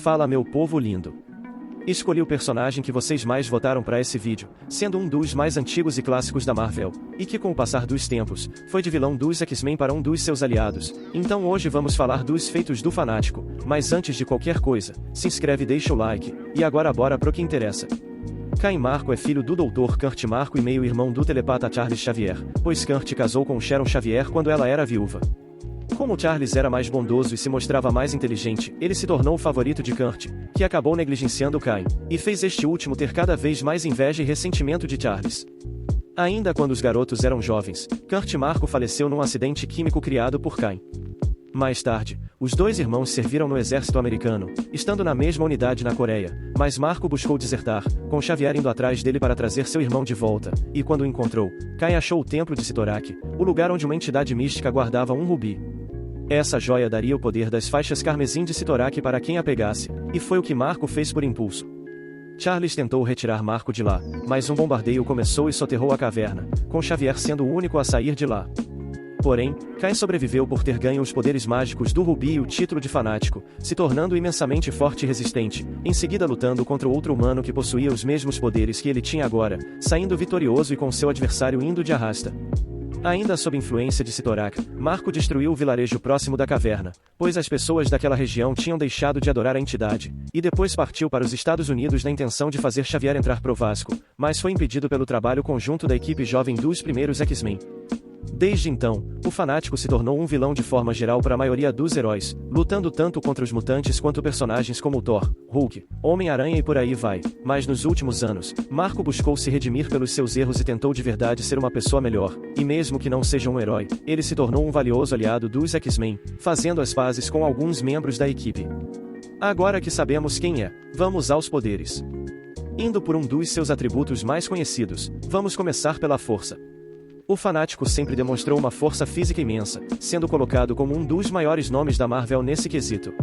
Fala meu povo lindo. Escolhi o personagem que vocês mais votaram para esse vídeo, sendo um dos mais antigos e clássicos da Marvel, e que com o passar dos tempos, foi de vilão dos X-Men para um dos seus aliados. Então hoje vamos falar dos feitos do Fanático, mas antes de qualquer coisa, se inscreve e deixa o like, e agora bora pro que interessa. Caim Marko é filho do Dr. Kurt Marko e meio-irmão do telepata Charles Xavier, pois Kurt casou com Sharon Xavier quando ela era viúva. Como Charles era mais bondoso e se mostrava mais inteligente, ele se tornou o favorito de Kurt, que acabou negligenciando Caim, e fez este último ter cada vez mais inveja e ressentimento de Charles. Ainda quando os garotos eram jovens, Kurt Marko faleceu num acidente químico criado por Caim. Mais tarde, os dois irmãos serviram no exército americano, estando na mesma unidade na Coreia, mas Marko buscou desertar, com Xavier indo atrás dele para trazer seu irmão de volta, e quando o encontrou, Caim achou o templo de Sitorak, o lugar onde uma entidade mística guardava um rubi. Essa joia daria o poder das faixas carmesim de Sitorak para quem a pegasse, e foi o que Marko fez por impulso. Charles tentou retirar Marko de lá, mas um bombardeio começou e soterrou a caverna, com Xavier sendo o único a sair de lá. Porém, Caim sobreviveu por ter ganho os poderes mágicos do Rubi e o título de Fanático, se tornando imensamente forte e resistente, em seguida lutando contra outro humano que possuía os mesmos poderes que ele tinha agora, saindo vitorioso e com seu adversário indo de arrasta. Ainda sob influência de Sitorak, Marko destruiu o vilarejo próximo da caverna, pois as pessoas daquela região tinham deixado de adorar a entidade, e depois partiu para os Estados Unidos na intenção de fazer Xavier entrar pro Vasco, mas foi impedido pelo trabalho conjunto da equipe jovem dos primeiros X-Men. Desde então, o Fanático se tornou um vilão de forma geral para a maioria dos heróis, lutando tanto contra os mutantes quanto personagens como Thor, Hulk, Homem-Aranha e por aí vai. Mas nos últimos anos, Marko buscou se redimir pelos seus erros e tentou de verdade ser uma pessoa melhor, e mesmo que não seja um herói, ele se tornou um valioso aliado dos X-Men, fazendo as pazes com alguns membros da equipe. Agora que sabemos quem é, vamos aos poderes. Indo por um dos seus atributos mais conhecidos, vamos começar pela força. O Fanático sempre demonstrou uma força física imensa, sendo colocado como um dos maiores nomes da Marvel nesse quesito.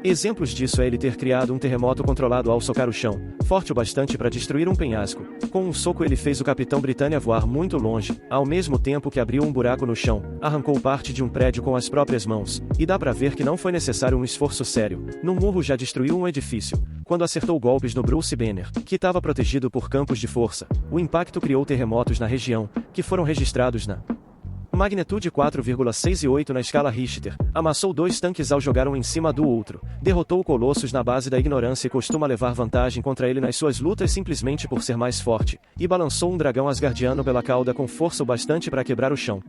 Exemplos disso é ele ter criado um terremoto controlado ao socar o chão, forte o bastante para destruir um penhasco. Com um soco ele fez o Capitão Britânia voar muito longe, ao mesmo tempo que abriu um buraco no chão, arrancou parte de um prédio com as próprias mãos, e dá pra ver que não foi necessário um esforço sério. No murro já destruiu um edifício. Quando acertou golpes no Bruce Banner, que estava protegido por campos de força, o impacto criou terremotos na região, que foram registrados na magnitude 4,6 na escala Richter, amassou dois tanques ao jogar um em cima do outro, derrotou o Colossus na base da ignorância e costuma levar vantagem contra ele nas suas lutas simplesmente por ser mais forte, e balançou um dragão asgardiano pela cauda com força o bastante para quebrar o chão.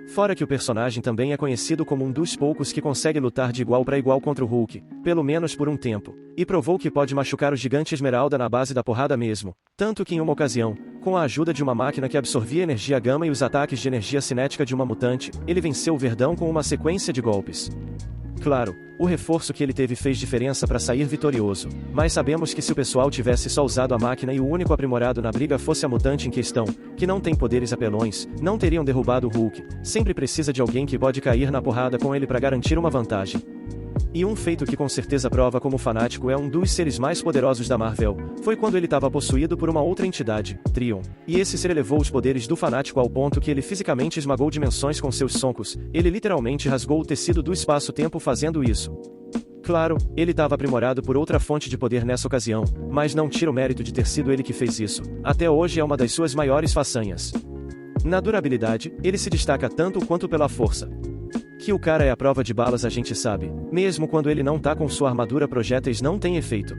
Fora que o personagem também é conhecido como um dos poucos que consegue lutar de igual para igual contra o Hulk, pelo menos por um tempo, e provou que pode machucar o gigante Esmeralda na base da porrada mesmo, tanto que em uma ocasião, com a ajuda de uma máquina que absorvia energia gama e os ataques de energia cinética de uma mutante, ele venceu o Verdão com uma sequência de golpes. Claro, o reforço que ele teve fez diferença para sair vitorioso, mas sabemos que se o pessoal tivesse só usado a máquina e o único aprimorado na briga fosse a mutante em questão, que não tem poderes apelões, não teriam derrubado o Hulk. Sempre precisa de alguém que pode cair na porrada com ele para garantir uma vantagem. E um feito que com certeza prova como o Fanático é um dos seres mais poderosos da Marvel, foi quando ele estava possuído por uma outra entidade, Trion, e esse ser elevou os poderes do Fanático ao ponto que ele fisicamente esmagou dimensões com seus soncos, ele literalmente rasgou o tecido do espaço-tempo fazendo isso. Claro, ele estava aprimorado por outra fonte de poder nessa ocasião, mas não tira o mérito de ter sido ele que fez isso, até hoje é uma das suas maiores façanhas. Na durabilidade, ele se destaca tanto quanto pela força. Que o cara é a prova de balas a gente sabe, mesmo quando ele não tá com sua armadura projéteis não tem efeito.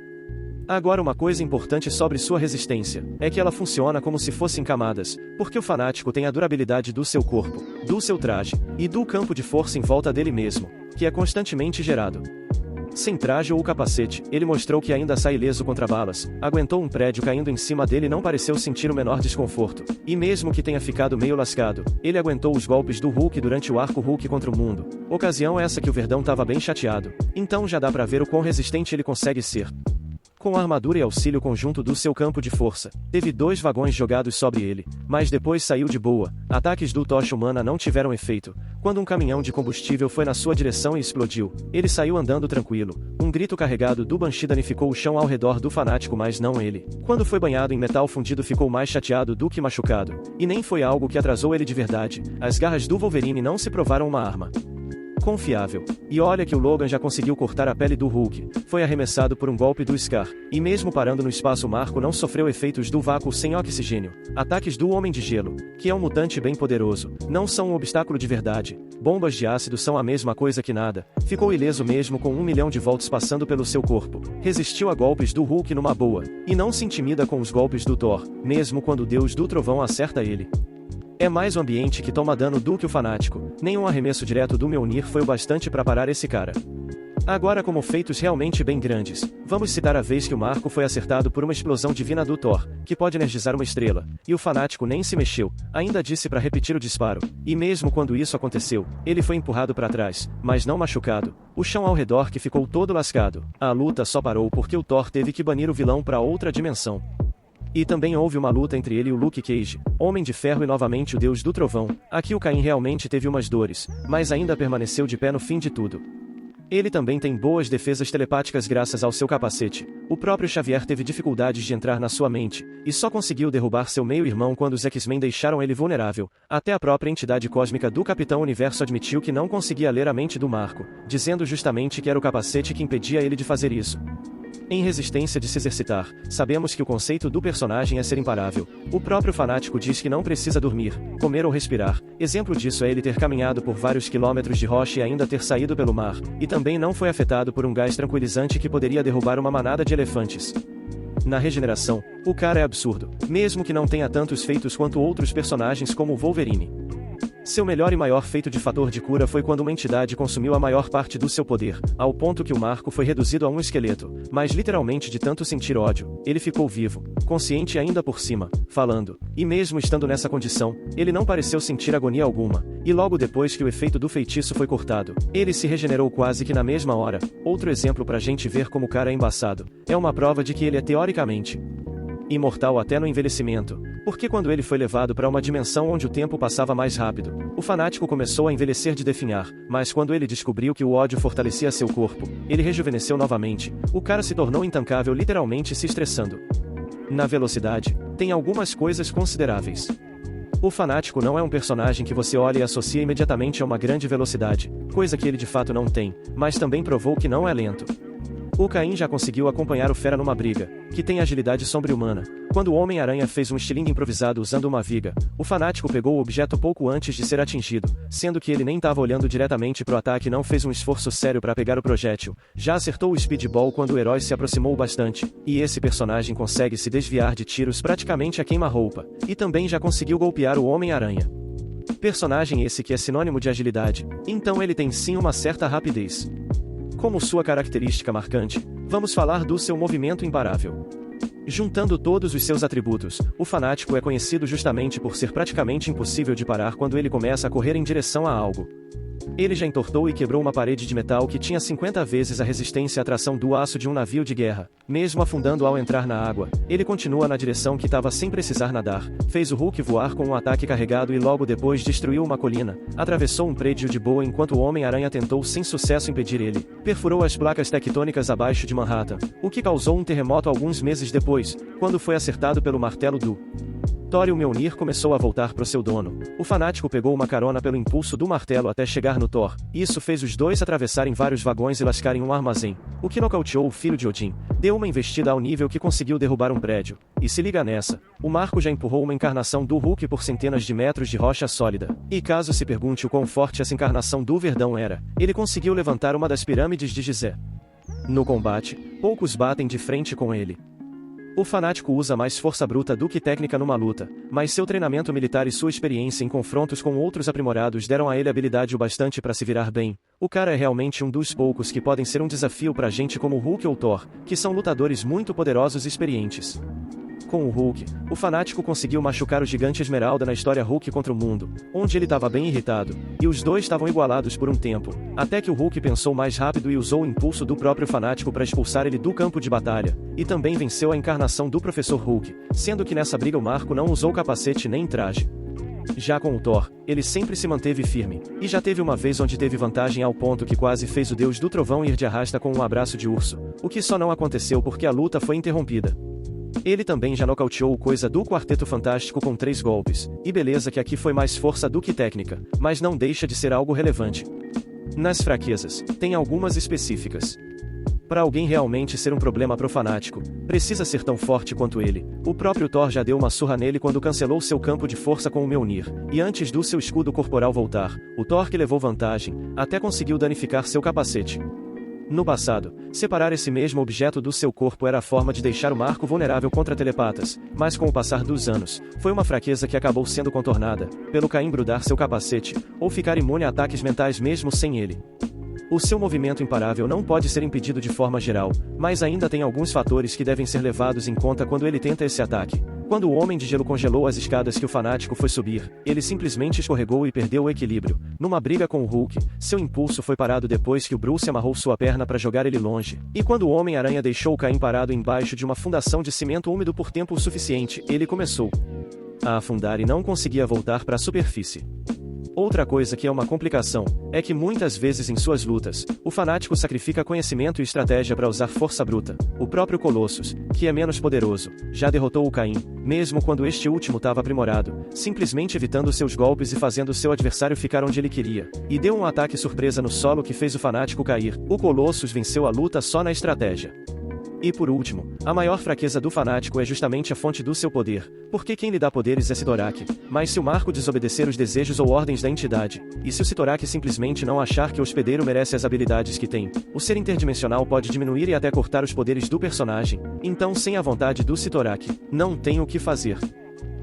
Agora uma coisa importante sobre sua resistência, é que ela funciona como se fosse em camadas, porque o Fanático tem a durabilidade do seu corpo, do seu traje, e do campo de força em volta dele mesmo, que é constantemente gerado. Sem traje ou capacete, ele mostrou que ainda sai ileso contra balas, aguentou um prédio caindo em cima dele e não pareceu sentir o menor desconforto, e mesmo que tenha ficado meio lascado, ele aguentou os golpes do Hulk durante o arco Hulk contra o mundo, ocasião essa que o Verdão tava bem chateado, então já dá pra ver o quão resistente ele consegue ser. Com a armadura e auxílio conjunto do seu campo de força, teve 2 vagões jogados sobre ele, mas depois saiu de boa. Ataques do Tocha Humana não tiveram efeito. Quando um caminhão de combustível foi na sua direção e explodiu, ele saiu andando tranquilo. Um grito carregado do Banshee danificou o chão ao redor do Fanático, mas não ele. Quando foi banhado em metal fundido ficou mais chateado do que machucado. E nem foi algo que atrasou ele de verdade. As garras do Wolverine não se provaram uma arma. confiável. E olha que o Logan já conseguiu cortar a pele do Hulk, foi arremessado por um golpe do Scar, e mesmo parando no espaço o Marco não sofreu efeitos do vácuo sem oxigênio. Ataques do Homem de Gelo, que é um mutante bem poderoso, não são um obstáculo de verdade. Bombas de ácido são a mesma coisa que nada. Ficou ileso mesmo com 1 milhão de volts passando pelo seu corpo. Resistiu a golpes do Hulk numa boa, e não se intimida com os golpes do Thor, mesmo quando o Deus do Trovão acerta ele. É mais o ambiente que toma dano do que o fanático. Nenhum arremesso direto do Mjolnir foi o bastante para parar esse cara. Agora, como feitos realmente bem grandes, vamos citar a vez que o Marco foi acertado por uma explosão divina do Thor, que pode energizar uma estrela, e o fanático nem se mexeu, ainda disse para repetir o disparo, e mesmo quando isso aconteceu, ele foi empurrado para trás, mas não machucado. O chão ao redor que ficou todo lascado. A luta só parou porque o Thor teve que banir o vilão para outra dimensão. E também houve uma luta entre ele e o Luke Cage, Homem de Ferro e novamente o Deus do Trovão. Aqui o Caim realmente teve umas dores, mas ainda permaneceu de pé no fim de tudo. Ele também tem boas defesas telepáticas graças ao seu capacete. O próprio Xavier teve dificuldades de entrar na sua mente, e só conseguiu derrubar seu meio-irmão quando os X-Men deixaram ele vulnerável. Até a própria entidade cósmica do Capitão Universo admitiu que não conseguia ler a mente do Marco, dizendo justamente que era o capacete que impedia ele de fazer isso. Em resistência de se exercitar, sabemos que o conceito do personagem é ser imparável. O próprio fanático diz que não precisa dormir, comer ou respirar. Exemplo disso é ele ter caminhado por vários quilômetros de rocha e ainda ter saído pelo mar, e também não foi afetado por um gás tranquilizante que poderia derrubar uma manada de elefantes. Na regeneração, o cara é absurdo, mesmo que não tenha tantos feitos quanto outros personagens como o Wolverine. Seu melhor e maior feito de fator de cura foi quando uma entidade consumiu a maior parte do seu poder, ao ponto que o Marco foi reduzido a um esqueleto, mas literalmente de tanto sentir ódio, ele ficou vivo, consciente ainda por cima, falando, e mesmo estando nessa condição, ele não pareceu sentir agonia alguma, e logo depois que o efeito do feitiço foi cortado, ele se regenerou quase que na mesma hora. Outro exemplo pra gente ver como o cara é embaçado, é uma prova de que ele é teoricamente imortal até no envelhecimento, porque quando ele foi levado para uma dimensão onde o tempo passava mais rápido, o fanático começou a envelhecer de definhar, mas quando ele descobriu que o ódio fortalecia seu corpo, ele rejuvenesceu novamente. O cara se tornou intancável, literalmente se estressando. Na velocidade, tem algumas coisas consideráveis. O fanático não é um personagem que você olha e associa imediatamente a uma grande velocidade, coisa que ele de fato não tem, mas também provou que não é lento. O Caim já conseguiu acompanhar o Fera numa briga, que tem agilidade sobre-humana. Quando o Homem-Aranha fez um estilingue improvisado usando uma viga, o fanático pegou o objeto pouco antes de ser atingido, sendo que ele nem estava olhando diretamente pro ataque e não fez um esforço sério para pegar o projétil. Já acertou o Speedball quando o herói se aproximou bastante, e esse personagem consegue se desviar de tiros praticamente a queima-roupa, e também já conseguiu golpear o Homem-Aranha. Personagem esse que é sinônimo de agilidade, então ele tem sim uma certa rapidez. Como sua característica marcante, vamos falar do seu movimento imparável. Juntando todos os seus atributos, o fanático é conhecido justamente por ser praticamente impossível de parar quando ele começa a correr em direção a algo. Ele já entortou e quebrou uma parede de metal que tinha 50 vezes a resistência à tração do aço de um navio de guerra. Mesmo afundando ao entrar na água, ele continua na direção que estava sem precisar nadar. Fez o Hulk voar com um ataque carregado e logo depois destruiu uma colina. Atravessou um prédio de boa enquanto o Homem-Aranha tentou sem sucesso impedir ele. Perfurou as placas tectônicas abaixo de Manhattan, o que causou um terremoto alguns meses depois, quando foi acertado pelo martelo do Thor e o Mjolnir começou a voltar pro seu dono. O fanático pegou uma carona pelo impulso do martelo até chegar no Thor. Isso fez os dois atravessarem vários vagões e lascarem um armazém, o que nocauteou o filho de Odin. Deu uma investida ao nível que conseguiu derrubar um prédio. E se liga nessa, o Marco já empurrou uma encarnação do Hulk por centenas de metros de rocha sólida. E caso se pergunte o quão forte essa encarnação do Verdão era, ele conseguiu levantar uma das pirâmides de Gizé. No combate, poucos batem de frente com ele. O fanático usa mais força bruta do que técnica numa luta, mas seu treinamento militar e sua experiência em confrontos com outros aprimorados deram a ele habilidade o bastante para se virar bem. O cara é realmente um dos poucos que podem ser um desafio pra gente como o Hulk ou Thor, que são lutadores muito poderosos e experientes. Com o Hulk, o fanático conseguiu machucar o gigante Esmeralda na história Hulk contra o Mundo, onde ele estava bem irritado, e os dois estavam igualados por um tempo, até que o Hulk pensou mais rápido e usou o impulso do próprio fanático para expulsar ele do campo de batalha, e também venceu a encarnação do Professor Hulk, sendo que nessa briga o Marco não usou capacete nem traje. Já com o Thor, ele sempre se manteve firme, e já teve uma vez onde teve vantagem ao ponto que quase fez o Deus do Trovão ir de arrasta com um abraço de urso, o que só não aconteceu porque a luta foi interrompida. Ele também já nocauteou o Coisa do Quarteto Fantástico com 3 golpes, e beleza que aqui foi mais força do que técnica, mas não deixa de ser algo relevante. Nas fraquezas, tem algumas específicas. Para alguém realmente ser um problema pro fanático, precisa ser tão forte quanto ele. O próprio Thor já deu uma surra nele quando cancelou seu campo de força com o Mjolnir, e antes do seu escudo corporal voltar, o Thor que levou vantagem, até conseguiu danificar seu capacete. No passado, separar esse mesmo objeto do seu corpo era a forma de deixar o Marco vulnerável contra telepatas, mas com o passar dos anos, foi uma fraqueza que acabou sendo contornada, pelo Caim grudar seu capacete, ou ficar imune a ataques mentais mesmo sem ele. O seu movimento imparável não pode ser impedido de forma geral, mas ainda tem alguns fatores que devem ser levados em conta quando ele tenta esse ataque. Quando o Homem de Gelo congelou as escadas que o fanático foi subir, ele simplesmente escorregou e perdeu o equilíbrio. Numa briga com o Hulk, seu impulso foi parado depois que o Bruce amarrou sua perna para jogar ele longe. E quando o Homem-Aranha deixou o Caim parado embaixo de uma fundação de cimento úmido por tempo suficiente, ele começou a afundar e não conseguia voltar para a superfície. Outra coisa que é uma complicação, é que muitas vezes em suas lutas, o fanático sacrifica conhecimento e estratégia para usar força bruta. O próprio Colossus, que é menos poderoso, já derrotou o Caim, mesmo quando este último estava aprimorado, simplesmente evitando seus golpes e fazendo seu adversário ficar onde ele queria. E deu um ataque surpresa no solo que fez o fanático cair. O Colossus venceu a luta só na estratégia. E por último, a maior fraqueza do fanático é justamente a fonte do seu poder, porque quem lhe dá poderes é Sidorak. Mas se o Marco desobedecer os desejos ou ordens da entidade, e se o Sidorak simplesmente não achar que o hospedeiro merece as habilidades que tem, o ser interdimensional pode diminuir e até cortar os poderes do personagem, então sem a vontade do Sidorak, não tem o que fazer.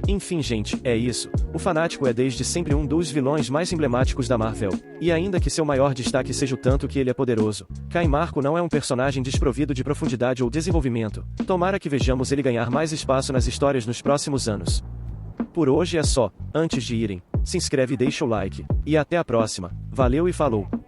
Enfim gente, é isso, o fanático é desde sempre um dos vilões mais emblemáticos da Marvel, e ainda que seu maior destaque seja o tanto que ele é poderoso, Caim Marco não é um personagem desprovido de profundidade ou desenvolvimento, tomara que vejamos ele ganhar mais espaço nas histórias nos próximos anos. Por hoje é só, antes de irem, se inscreve e deixa o like, e até a próxima, valeu e falou!